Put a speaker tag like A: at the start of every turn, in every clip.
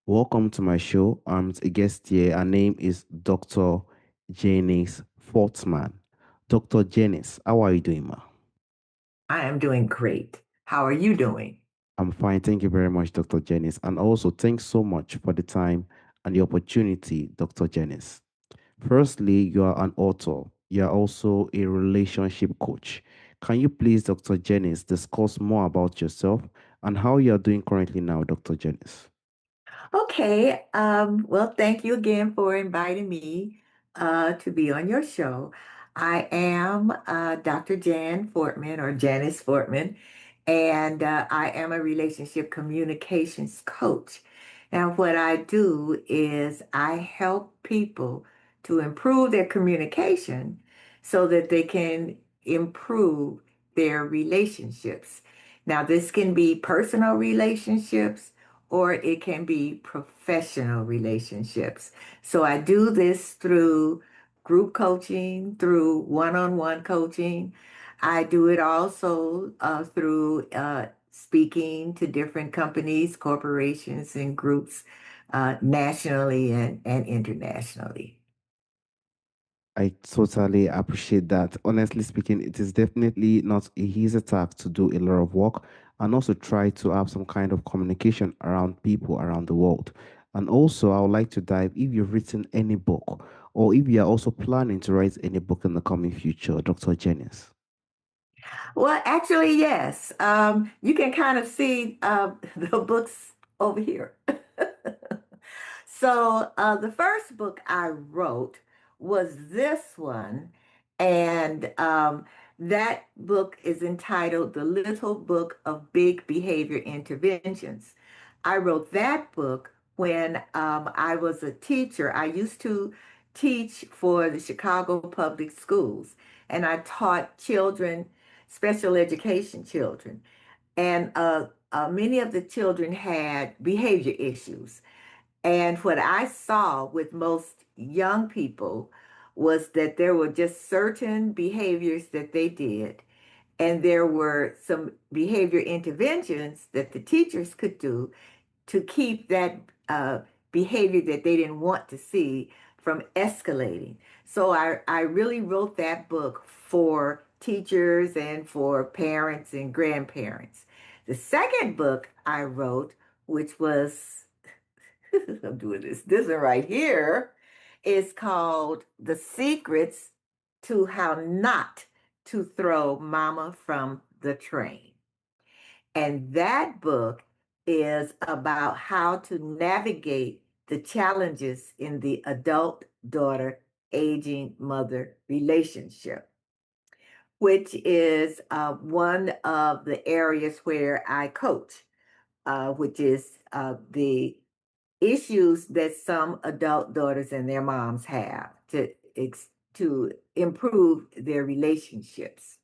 A: Welcome to my show. I'm a guest here. Her name is Dr. Janice Fortman. Dr. Janice, how are you doing, ma?
B: I am doing great. How are you doing?
A: I'm fine. Thank you very much, Dr. Janice. And also, thanks so much for the time and the opportunity, Dr. Janice. Firstly, you are an author. You are also a relationship coach. Can you please, Dr. Janice, discuss more about yourself and how you are doing currently now, Dr. Janice?
B: Okay. Well, thank you again for inviting me to be on your show. I am Dr. Jan Fortman or Janice Fortman, and I am a relationship communications coach. Now, what I do is I help people to improve their communication so that they can improve their relationships. Now, this can be personal relationships or it can be professional relationships. So I do this through group coaching, through one-on-one coaching. I do it also through speaking to different companies, corporations, and groups nationally and internationally.
A: I totally appreciate that. Honestly speaking, it is definitely not a easy task to do a lot of work and also try to have some kind of communication around people around the world. And also, I would like to dive if you've written any book or if you are also planning to write any book in the coming future, Dr. Janice.
B: Well, actually, yes. You can kind of see the books over here. So, the first book I wrote was this one, and that book is entitled The Little Book of Big Behavior Interventions. I wrote that book when I was a teacher. I used to teach for the Chicago Public Schools, and I taught children, special education children. And many of the children had behavior issues. And what I saw with most young people was that there were just certain behaviors that they did. And there were some behavior interventions that the teachers could do to keep that behavior that they didn't want to see from escalating. So I really wrote that book for teachers and for parents and grandparents. The second book I wrote, which was I'm doing this. This one right here is called The Secrets to How Not to Throw Mama from the Train. And that book is about how to navigate the challenges in the adult daughter aging mother relationship, which is one of the areas where I coach, which is the issues that some adult daughters and their moms have to improve their relationships.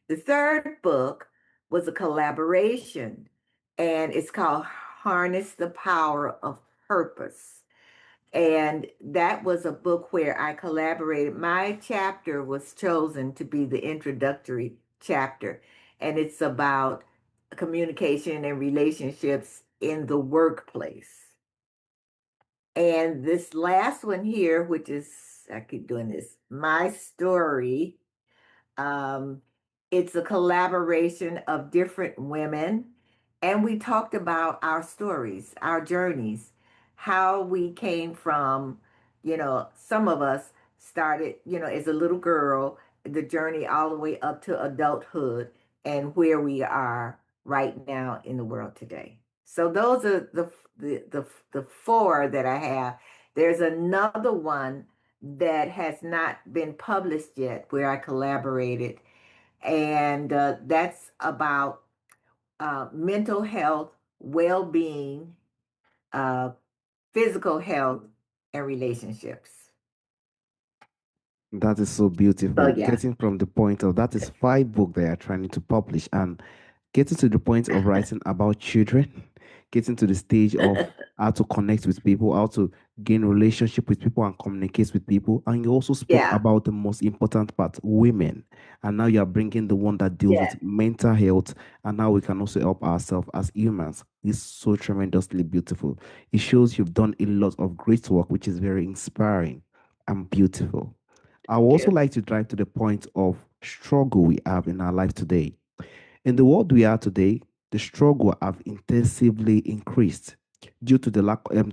B: The third book was a collaboration, and it's called Harness the Power of Purpose. And that was a book where I collaborated. My chapter was chosen to be the introductory chapter, and it's about communication and relationships in the workplace. And this last one here, which is, I keep doing this, My Story, um, it's a collaboration of different women. And we talked about our stories, our journeys, how we came from, some of us started, as a little girl, the journey all the way up to adulthood and where we are right now in the world today. So those are the four that I have. There's another one that has not been published yet where I collaborated, and that's about mental health, well-being, uh, physical health, and relationships.
A: That is so
B: So
A: beautiful.
B: yeah.
A: Getting from the point of that is five books they are trying to publish and getting to the point of writing about children. getting to the stage of how to connect with people, how to gain relationship with people and communicate with people. And you also spoke
B: Yeah.
A: about the most important part, women. And now you are bringing the one that deals
B: Yeah.
A: with mental health and how we can also help ourselves as humans. It's so tremendously beautiful. It shows you've done a lot of great work, which is very inspiring and beautiful. I would
B: Thank
A: also
B: you.
A: like to drive to the point of struggle we have in our life today. In the world we are today, the struggle have intensively increased due to the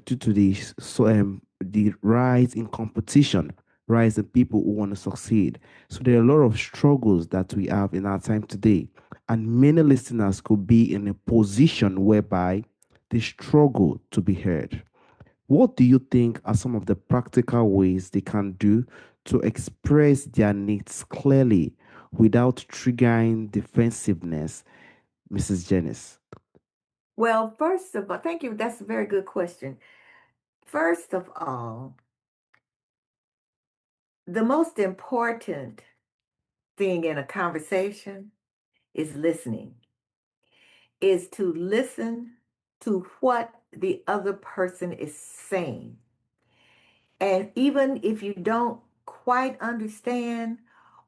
A: due to the rise in competition, rise in people who want to succeed. So there are a lot of struggles that we have in our time today, and many listeners could be in a position whereby they struggle to be heard. What do you think are some of the practical ways they can do to express their needs clearly without triggering defensiveness, Mrs. Janice?
B: Well, first of all, thank you. That's a very good question. First of all, the most important thing in a conversation is listening, is to listen to what the other person is saying. And even if you don't quite understand,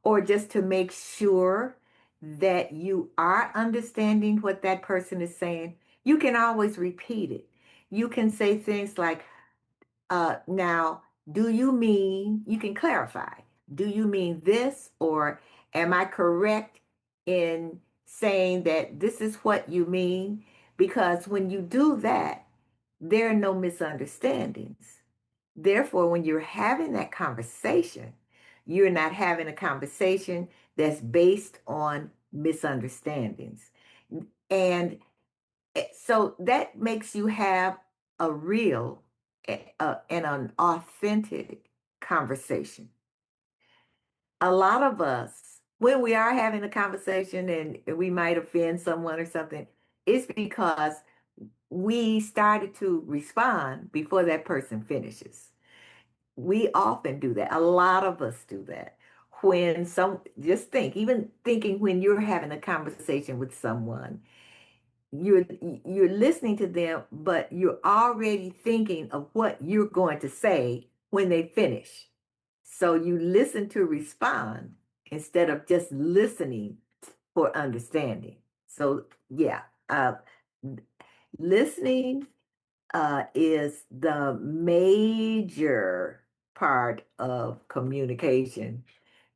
B: or just to make sure that you are understanding what that person is saying, you can always repeat it. You can say things like, now, do you mean, you can clarify, do you mean this, or am I correct in saying that this is what you mean? Because when you do that, there are no misunderstandings. Therefore, when you're having that conversation, you're not having a conversation that's based on misunderstandings. And so that makes you have a real and an authentic conversation. A lot of us, when we are having a conversation and we might offend someone or something, it's because we started to respond before that person finishes. We often do that. A lot of us do that. When some, just think, even thinking when you're having a conversation with someone, you're you're listening to them, but you're already thinking of what you're going to say when they finish. So you listen to respond instead of just listening for understanding. So yeah, listening is the major part of communication.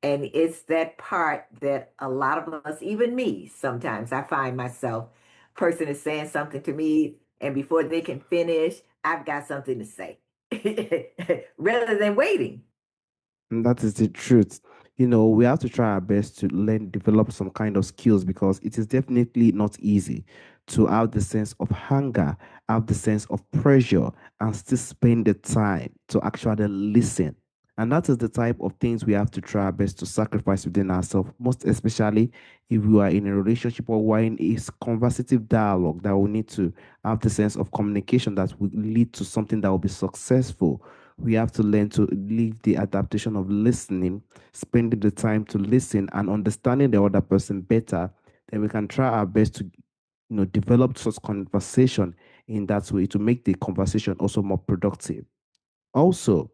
B: And it's that part that a lot of us, even me, sometimes I find myself, person is saying something to me, and before they can finish, I've got something to say rather than waiting.
A: And that is the truth. We have to try our best to learn, develop some kind of skills because it is definitely not easy to have the sense of hunger, have the sense of pressure, and still spend the time to actually listen. And that is the type of things we have to try our best to sacrifice within ourselves, most especially if we are in a relationship or we're in a conversative dialogue that we need to have the sense of communication that will lead to something that will be successful. We have to learn to live the adaptation of listening, spending the time to listen and understanding the other person better. Then we can try our best to develop such conversation in that way to make the conversation also more productive. Also,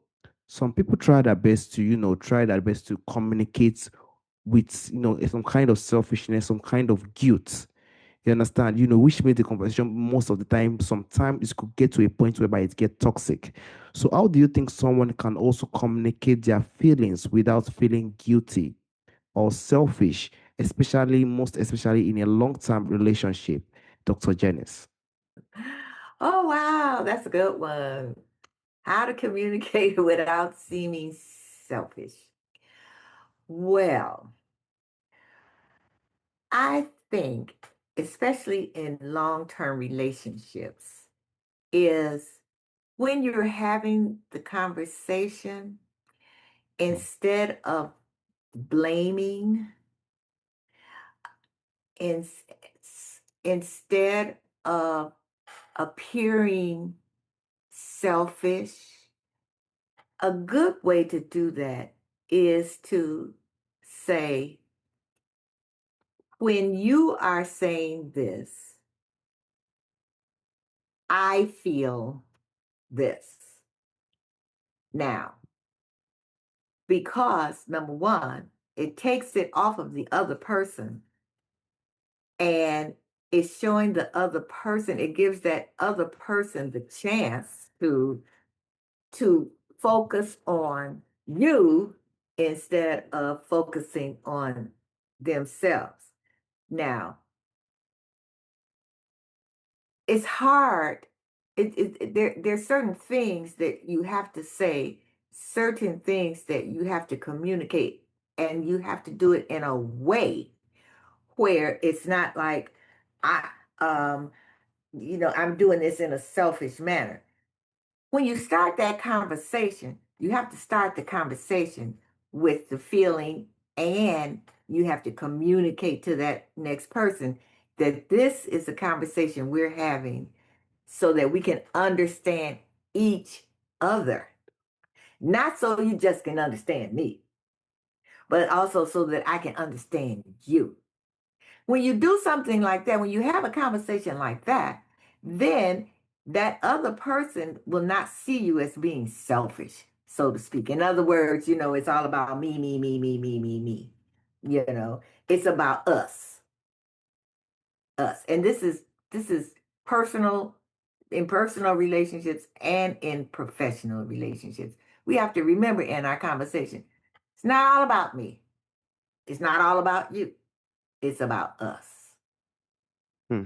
A: some people try their best to communicate with some kind of selfishness, some kind of guilt. You understand? Which made the conversation most of the time, sometimes it could get to a point whereby it get toxic. So how do you think someone can also communicate their feelings without feeling guilty or selfish, most especially in a long-term relationship, Dr. Janice?
B: Oh, wow, that's a good one. How to communicate without seeming selfish. Well, I think, especially in long term relationships, is when you're having the conversation, instead of blaming, in, instead of appearing selfish, a good way to do that is to say, when you are saying this, I feel this. Now, because number one, it takes it off of the other person and it's showing the other person, it gives that other person the chance to focus on you instead of focusing on themselves. Now, it's hard. There's certain things that you have to say, certain things that you have to communicate, and you have to do it in a way where it's not like I, um, I'm doing this in a selfish manner. When you start that conversation, you have to start the conversation with the feeling, and you have to communicate to that next person that this is a conversation we're having so that we can understand each other. Not so you just can understand me, but also so that I can understand you. When you do something like that, when you have a conversation like that, then that other person will not see you as being selfish, so to speak. In other words, it's all about me, me, me, me, me, me, me. It's about us. And this is personal in personal relationships and in professional relationships. We have to remember in our conversation, it's not all about me. It's not all about you. It's about us.
A: Hmm.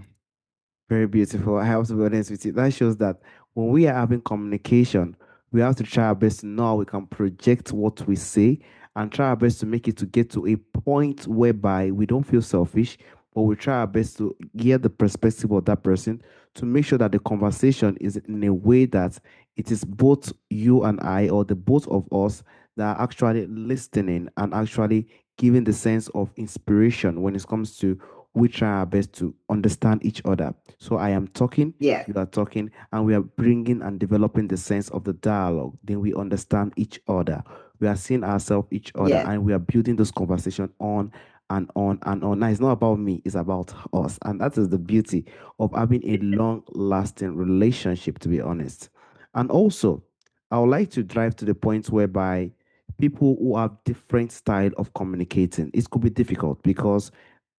A: Very beautiful. I have to be honest with you. That shows that when we are having communication, we have to try our best to know how we can project what we say and try our best to make it to get to a point whereby we don't feel selfish, but we try our best to get the perspective of that person to make sure that the conversation is in a way that it is both you and I, or the both of us, that are actually listening and actually giving the sense of inspiration when it comes to we try our best to understand each other. So I am talking,
B: Yes,
A: you are talking, and we are bringing and developing the sense of the dialogue. Then we understand each other. We are seeing ourselves, each other,
B: yes.
A: and we are building this conversation on and on and on. Now, it's not about me, it's about us. And that is the beauty of having a long lasting relationship, to be honest. And also, I would like to drive to the point whereby people who have different style of communicating, it could be difficult because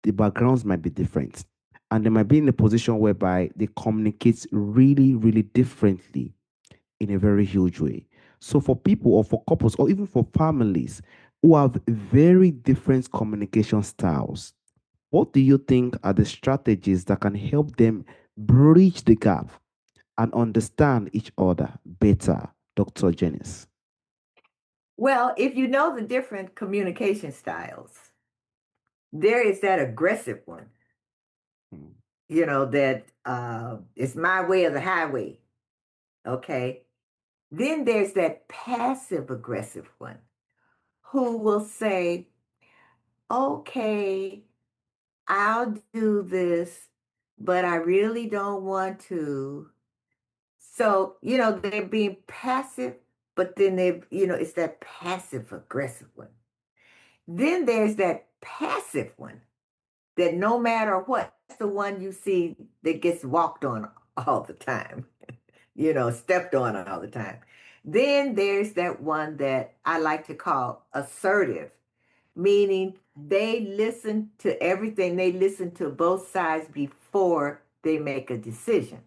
A: the backgrounds might be different and they might be in a position whereby they communicate really, really differently in a very huge way. So for people or for couples or even for families who have very different communication styles, what do you think are the strategies that can help them bridge the gap and understand each other better, Dr. Janice?
B: Well, if you know the different communication styles, there is that aggressive one,
A: Mm.
B: that it's my way or the highway. Okay. Then there's that passive aggressive one who will say, okay, I'll do this, but I really don't want to. So, they're being passive, but then it's that passive aggressive one. Then there's that passive one that no matter what, that's the one you see that gets walked on all the time, stepped on all the time. Then there's that one that I like to call assertive, meaning they listen to everything, they listen to both sides before they make a decision.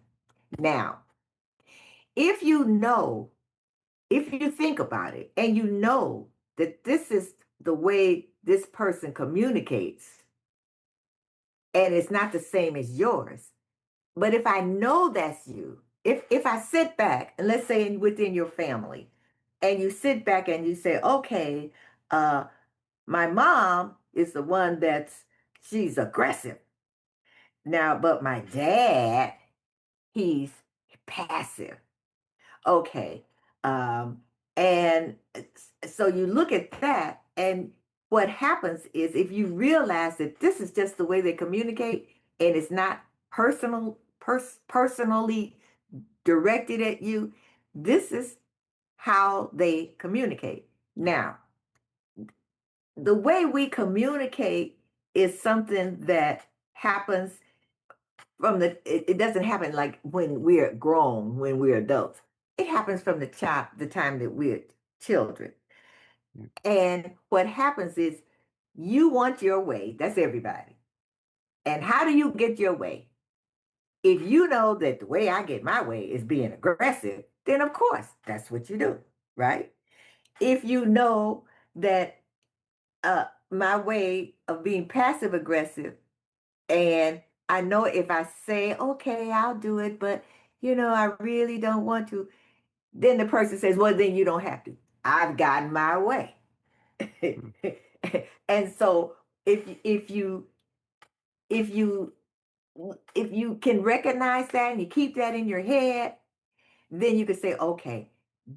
B: Now, if you know, if you think about it and you know that this is the way this person communicates and it's not the same as yours, but if I know that's you, if I sit back and let's say within your family, and you sit back and you say, okay, uh, my mom is the one she's aggressive now, but my dad, he's passive. Okay, um, and so you look at that, and what happens is if you realize that this is just the way they communicate, and it's not personally directed at you. This is how they communicate. Now, the way we communicate is something that happens it doesn't happen like when we're grown, when we're adults. It happens from the time that we're children.
A: Yeah.
B: And what happens is you want your way. That's everybody. And how do you get your way? If you know that the way I get my way is being aggressive, then of course that's what you do, right? If you know that my way of being passive aggressive, and I know if I say, okay, I'll do it, but I really don't want to, then the person says, well, then you don't have to. I've gotten my way.
A: Mm.
B: And so if if you if you if you can recognize that and you keep that in your head, then you can say, okay,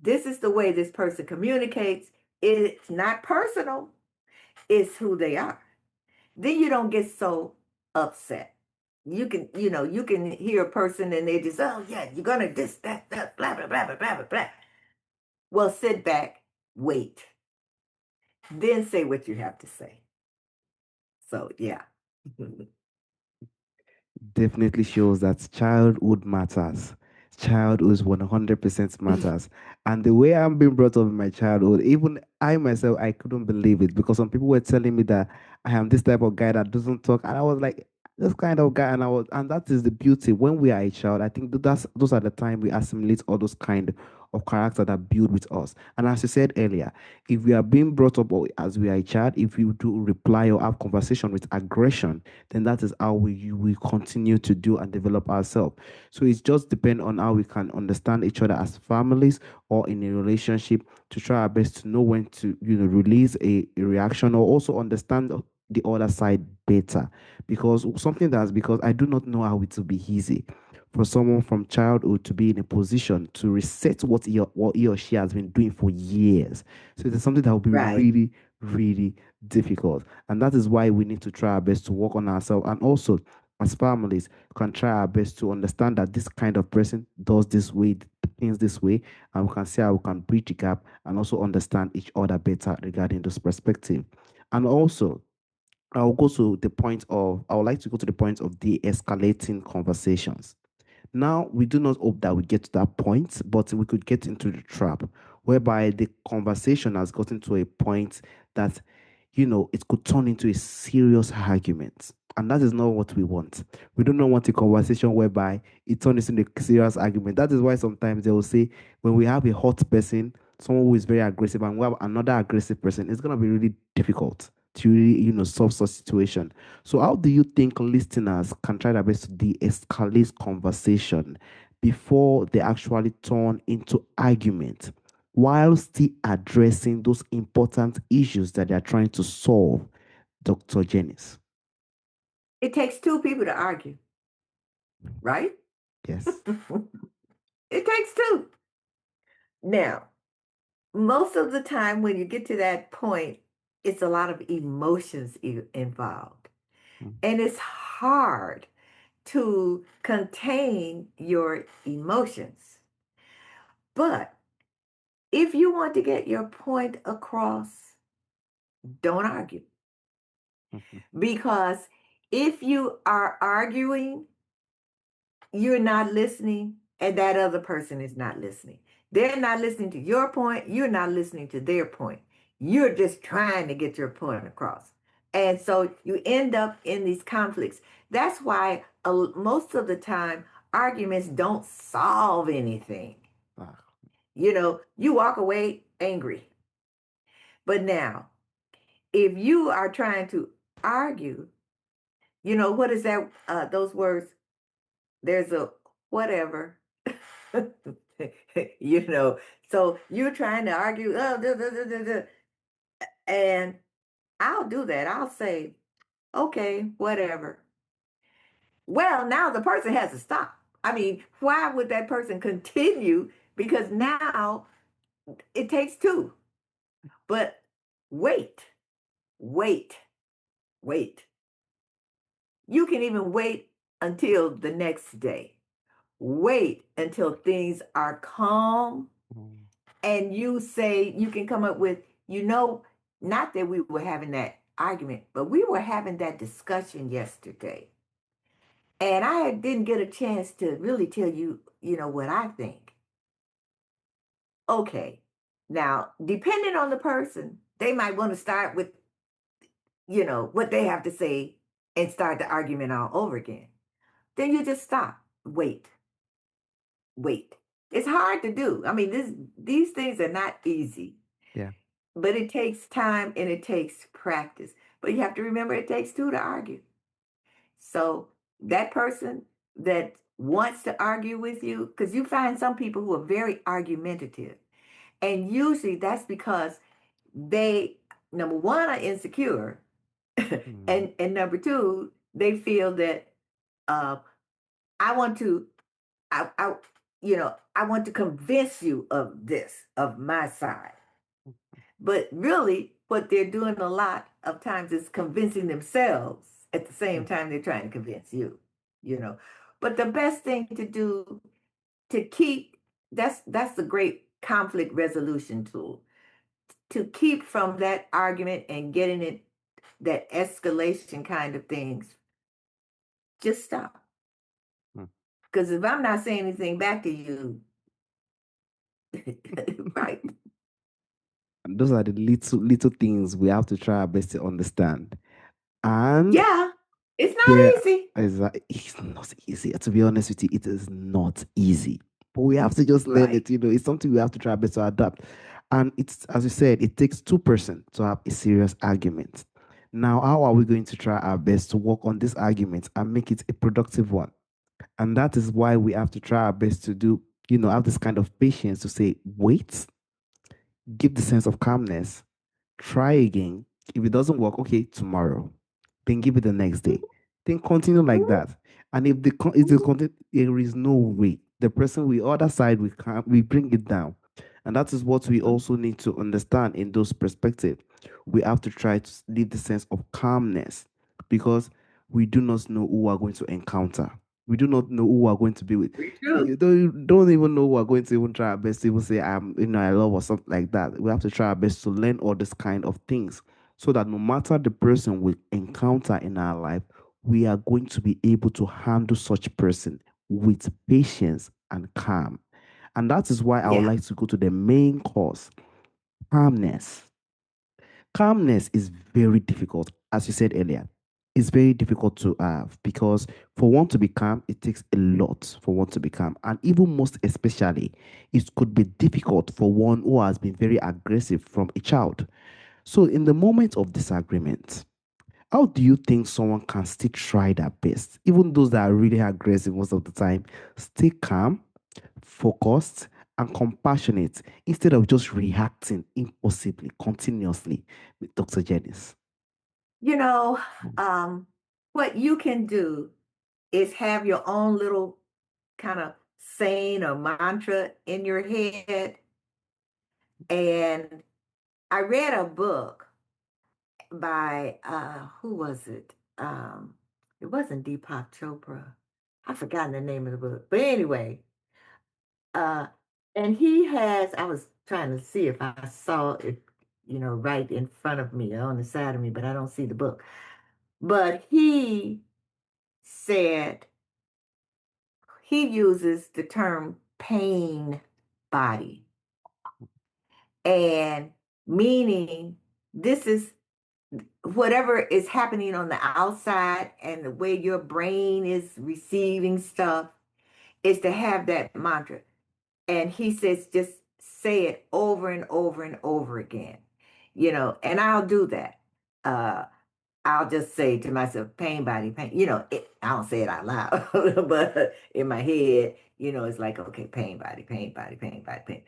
B: this is the way this person communicates. It's not personal, it's who they are. Then you don't get so upset. You can hear a person and they just, oh yeah, you're gonna this, that, blah, blah, blah, blah, blah, blah, blah. Well, sit back, wait, then say what you have to say. So yeah.
A: Definitely shows that childhood matters. Childhood is 100% matters. And the way I'm being brought up in my childhood, even I myself, I couldn't believe it because some people were telling me that I am this type of guy that doesn't talk. And I was like, this kind of guy. And that is the beauty. When we are a child, I think those are the time we assimilate all those kind of character that build with us. And as you said earlier, if we are being brought up as we are a child, if you do reply or have conversation with aggression, then that is how we continue to do and develop ourselves. So it just depends on how we can understand each other as families or in a relationship to try our best to know when to release a reaction or also understand the other side better. Because something that's because I do not know how it will be easy for someone from childhood to be in a position to reset what he or she has been doing for years. So it's something that will be
B: Right.
A: really, really difficult. And that is why we need to try our best to work on ourselves. And also, as families, can try our best to understand that this kind of person does this way, things this way, and we can see how we can bridge the gap and also understand each other better regarding this perspective. And also, I would like to go to the point of de-escalating conversations. Now, we do not hope that we get to that point, but we could get into the trap whereby the conversation has gotten to a point that, it could turn into a serious argument. And that is not what we want. We do not want a conversation whereby it turns into a serious argument. That is why sometimes they will say, when we have a hot person, someone who is very aggressive, and we have another aggressive person, it's going to be really difficult to really, solve such situation. So, how do you think listeners can try their best to de-escalate conversation before they actually turn into argument, while still addressing those important issues that they are trying to solve, Dr. Janice?
B: It takes two people to argue, right?
A: Yes.
B: It takes two. Now, most of the time when you get to that point, it's a lot of emotions involved.
A: Mm.
B: And it's hard to contain your emotions. But if you want to get your point across, don't argue.
A: Mhm.
B: Because if you are arguing, you're not listening, and that other person is not listening. They're not listening to your point. You're not listening to their point. You're just trying to get your point across. And so you end up in these conflicts. That's why most of the time arguments don't solve anything.
A: Ah,
B: You walk away angry. But now, if you are trying to argue, what is that? Those words, there's a whatever. you know so you're trying to argue, oh, duh, duh, duh, duh, duh. And I'll do that. I'll say, okay, whatever. Well, now the person has to stop. I mean, why would that person continue? Because now it takes two. But wait, wait, wait. You can even wait until the next day. Wait until things are calm,
A: mm,
B: and you can come up with, not that we were having that argument, but we were having that discussion yesterday. And I didn't get a chance to really tell you, what I think. Okay. Now, depending on the person, they might want to start with, what they have to say and start the argument all over again. Then you just stop. Wait, wait. It's hard to do. I mean, these things are not easy,
A: Yeah.
B: but it takes time and it takes practice. But you have to remember it takes two to argue. So that person that wants to argue with you, because you find some people who are very argumentative, and usually that's because they, number one, are insecure,
A: Mm,
B: and number two, they feel that uh, I want to, I want to convince you of this, of my side. But really, what they're doing a lot of times is convincing themselves at the same
A: mm,
B: time they're trying to convince you, you know. But the best thing to do to keep that's the great conflict resolution tool, to keep from that argument and getting it that escalation kind of things. Just stop.
A: mm.
B: Because if I'm not saying anything back to you, right?
A: And those are the little things we have to try our best to understand. And
B: Yeah, it's
A: there
B: not easy.
A: is it's not easy. To be honest with you, it is not easy. But we have to just learn
B: Right.
A: it. It's something we have to try our best to adapt. And it's, as you said, it takes two-person to have a serious argument. Now, how are we going to try our best to work on this argument and make it a productive one? And that is why we have to try our best to do, have this kind of patience to say, wait, give the sense of calmness, try again. If it doesn't work, okay, tomorrow. Then give it the next day. Then continue like
B: Mhm,
A: that. And if the content, there is no way the person we other side we bring it down. And that is what we
B: mhm.
A: also need to understand in those perspectives. We have to try to leave the sense of calmness because we do not know who we are going to encounter. We do not know who we are going to be with.
B: Very
A: You
B: true.
A: don't even know who are going to even try our best to even say I love or something like that. We have to try our best to learn all this kind of things so that no matter the person we encounter in our life, we are going to be able to handle such person with patience and calm. And that is why I would
B: Yeah.
A: like to go to the main cause, calmness. Calmness is very difficult, as you said earlier. It's very difficult to have because for one to be calm, it takes a lot for one to be calm. And even most especially, it could be difficult for one who has been very aggressive from a child. So, in the moment of disagreement, how do you think someone can still try their best, even those that are really aggressive most of the time, stay calm, focused, and compassionate instead of just reacting impulsively, continuously with Dr. Janice?
B: You know, um, what you can do is have your own little kind of saying or mantra in your head. And I read a book by who was it? It wasn't Deepak Chopra. I've forgotten the name of the book. But anyway, uh and he has, I was trying to see if I saw it, right in front of me or on the side of me, but I don't see the book. But he said he uses the term pain body, and meaning this is whatever is happening on the outside and the way your brain is receiving stuff is to have that mantra. And he says, just say it over and over and over again, and I'll do that. Uh, I'll just say to myself, pain body, pain. I don't say it out loud, but in my head, it's like, okay, pain body, pain body, pain body, pain,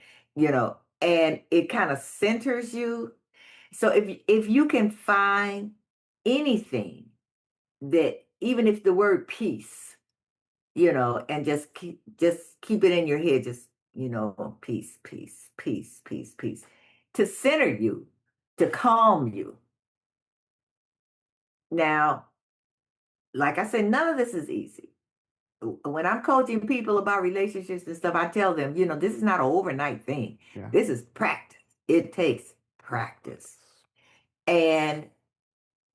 B: and it kind of centers you. So if you can find anything that, even if the word peace, and just keep it in your head, just, peace, peace, peace, peace, peace, to center you, to calm you. Now, like I said, none of this is easy. When I'm coaching people about relationships and stuff, I tell them, this is not an overnight thing.
A: Yeah.
B: This is practice. It takes practice. And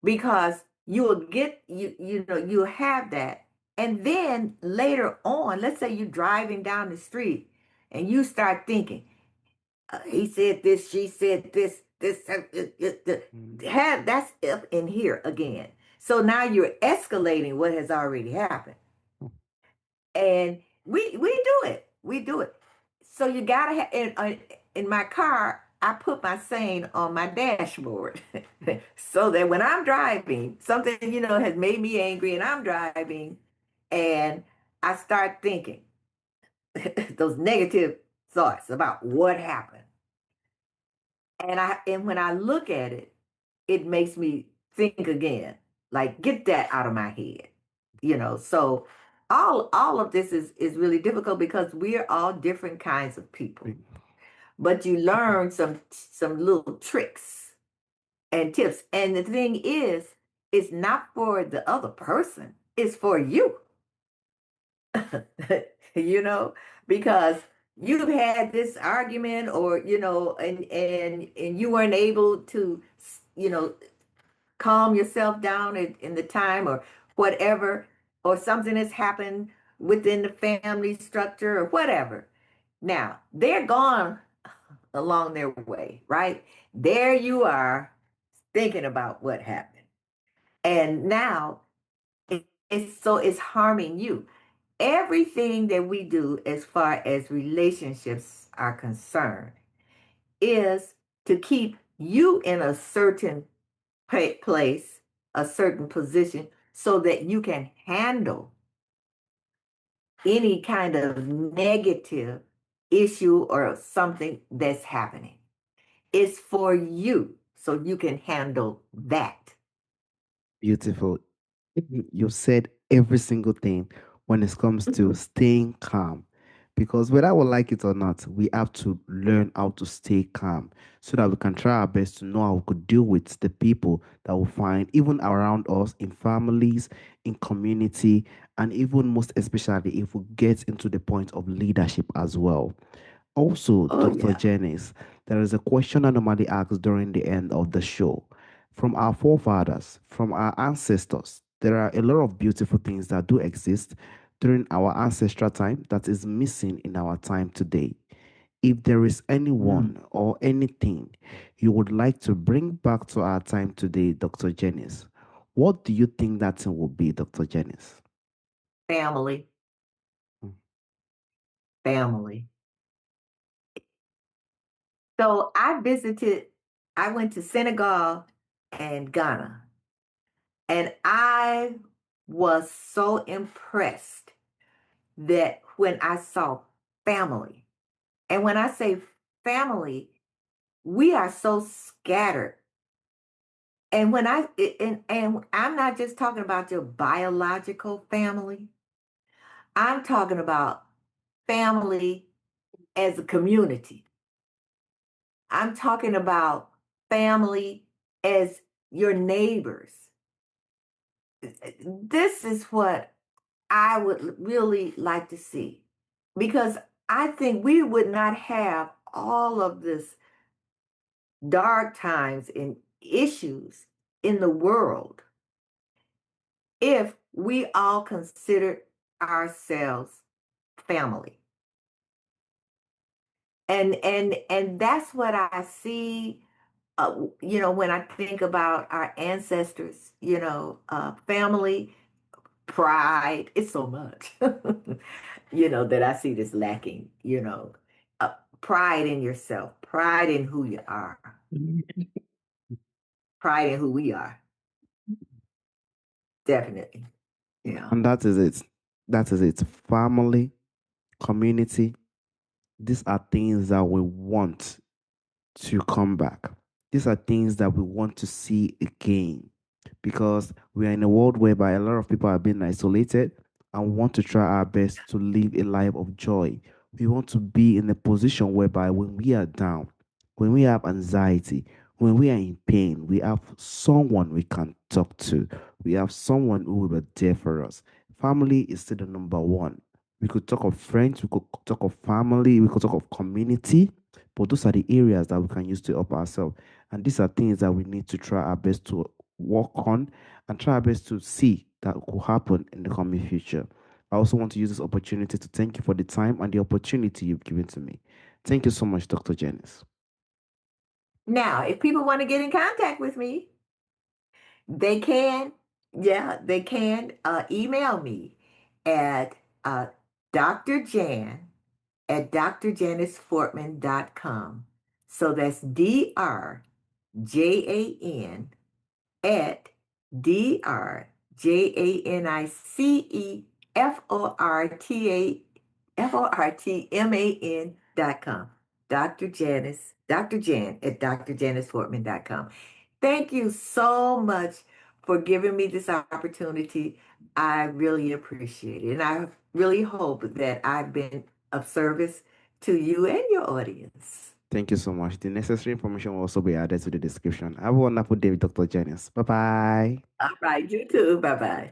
B: because you will get, you'll have that. And then later on, let's say you're driving down the street and you start thinking, he said this, she said
A: Mm.
B: that's up in here again. So now you're escalating what has already happened. And we do it. So you gotta have in my car. I put my saying on my dashboard so that when I'm driving, something has made me angry, and I'm driving, and I start thinking those negative thoughts about what happened, and when I look at it, it makes me think again, like get that out of my head. So all of this is really difficult because we're all different kinds of people. But you learn some little tricks and tips. And the thing is, it's not for the other person, it's for you. you know, because you've had this argument, or and you weren't able to you know calm yourself down in the time, or whatever, or something has happened within the family structure or whatever. Now they're gone along their way, right? There you are thinking about what happened. And now it's harming you. Everything that we do as far as relationships are concerned is to keep you in a certain place, a certain position, so that you can handle any kind of negative issue or something that's happening. It's for you so you can handle that.
A: Beautiful. You said every single thing when it comes to staying calm. Because whether we like it or not, we have to learn how to stay calm so that we can try our best to know how we could deal with the people that we find even around us, in families, in community, and even most especially if we get into the point of leadership as well. Also,
B: Oh,
A: Dr.
B: yeah.
A: Janice, there is a question I normally ask during the end of the show. From our forefathers, from our ancestors, there are a lot of beautiful things that do exist during our ancestral time that is missing in our time today. If there is
B: Mm.
A: anyone or anything you would like to bring back to our time today, Dr. Janice, what do you think that thing will be, Dr. Janice?
B: Family,
A: Mm.
B: family. So I went to Senegal and Ghana, and I was so impressed that when I saw family, and when I say family, we are so scattered. And and I'm not just talking about your biological family. I'm talking about family as a community. I'm talking about family as your neighbors. This is what I would really like to see, because I think we would not have all of this dark times and issues in the world if we all considered ourselves family. And that's what I see, when I think about our ancestors, family, pride. It's so much, that I see this lacking, pride in yourself, pride in who you are, pride in who we are. Definitely. Yeah.
A: And that is it. That is it. Family, community, these are things that we want to come back. These are things that we want to see again because we are in a world whereby a lot of people are being isolated and we want to try our best to live a life of joy. We want to be in a position whereby when we are down, when we have anxiety, when we are in pain, we have someone we can talk to. We have someone who will be there for us. Family is still the number one. We could talk of friends, we could talk of family, we could talk of community, but those are the areas that we can use to help ourselves. And these are things that we need to try our best to work on and try our best to see that could happen in the coming future. I also want to use this opportunity to thank you for the time and the opportunity you've given to me. Thank you so much, Dr. Janice.
B: Now, if people want to get in contact with me, they can, yeah, they can email me at Dr. Jan at drjanicefortman.com. So that's DRJAN at DRJANICEFORTMAN.com. Dr. Jan at drjanicefortman.com. Thank you so much for giving me this opportunity. I really appreciate it. And I really hope that I've been of service to you and your audience.
A: Thank you so much. The necessary information will also be added to the description. Have a wonderful day with Dr. Janice. Bye bye.
B: All right, you too. Bye bye.